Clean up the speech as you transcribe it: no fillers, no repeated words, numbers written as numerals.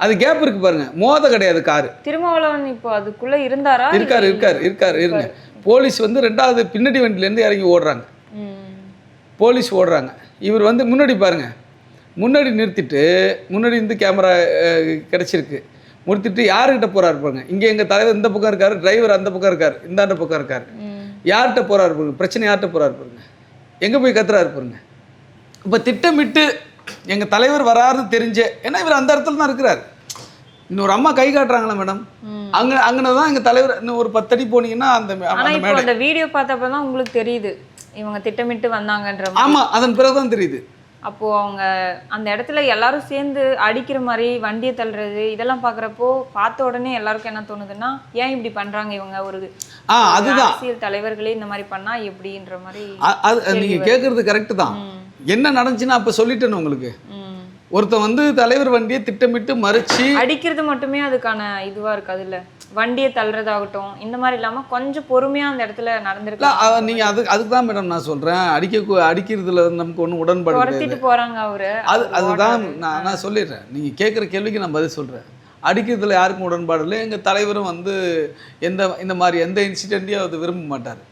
அது கேப் இருக்கு பாருங்க, மோத கிடையாது காரு. திருமாவளவன் இப்போ அதுக்குள்ள இருந்தாரா? இருங்க. போலீஸ் வந்து 2வது பின்னாடி வண்டியிலேருந்து இறங்கி ஓடுறாங்க. போலீஸ் ஓடுறாங்க. இவர் வந்து முன்னாடி பாருங்க, முன்னாடி நிறுத்திட்டு, முன்னாடி இருந்து கேமரா கிடச்சிருக்கு. முடித்துட்டு யாருக்கிட்ட போகிறாரு பாருங்க. இங்கே எங்கள் தலைவர் இந்த பக்கம் இருக்கார், டிரைவர் அந்த பக்கம் இருக்கார், இந்தாண்ட பக்கம் இருக்கார். யார்கிட்ட போகிறாரு பாருங்க, பிரச்சனை யார்கிட்ட போகிறாரு பாருங்க, எங்கே போய் கத்துறாரு பாருங்க. இப்போ திட்டமிட்டு எங்கள் தலைவர் வராருன்னு தெரிஞ்ச, ஏன்னா இவர் அந்த இடத்துல தான் இருக்கிறார். இன்னொரு அம்மா கை காட்டுறாங்களா மேடம், அங்கே தான் எங்கள் தலைவர். இன்னும் ஒரு 10 அடி போனீங்கன்னா அந்த வீடியோ பார்த்தப்ப தான் உங்களுக்கு தெரியுது இவங்க திட்டமிட்டு வந்தாங்கன்ற. ஆமாம், அதன் பிறகு தான் தெரியுது. அப்போ அவங்க அந்த இடத்துல எல்லாரும் சேர்ந்து அடிக்கிற மாதிரி வண்டியை தள்ளுறது இதெல்லாம் பார்க்குறப்போ பார்த்த உடனே எல்லாருக்கும் என்ன தோணுதுன்னா, ஏன் இப்படி பண்றாங்க இவங்க, ஒரு அதுதான் அரசியல் தலைவர்களே இந்த மாதிரி பண்ணா எப்படின்ற மாதிரி. அது நீங்க கேட்கறது கரெக்ட் தான். என்ன நடந்துச்சுன்னா அப்ப சொல்லிட்டேன்னு உங்களுக்கு. ஒருத்தன் வந்து தலைவர் வண்டியை திட்டமிட்டு மறிச்சு அடிக்கிறது மட்டுமே அதுக்கான இதுவா இருக்காது இல்ல, வண்டியை தள்ளுறதாகட்டும் இந்த மாதிரி இல்லாம கொஞ்சம் பொறுமையா அந்த இடத்துல நடந்திருக்கு. நீங்க அதுக்கு தான் மேடம் நான் சொல்றேன், அடிக்கிறதுல நமக்கு ஒன்றும் உடன்பாடு துரத்திட்டு போறாங்க அவரு. அதுதான் நான் சொல்லிடுறேன். நீங்க கேட்குற கேள்விக்கு நான் பதில் சொல்றேன். அடிக்கிறதுல யாருக்கும் உடன்பாடு இல்லை. எங்கள் தலைவரும் வந்து இந்த மாதிரி எந்த இன்சிடென்ட்டையும் அது விரும்ப மாட்டார்.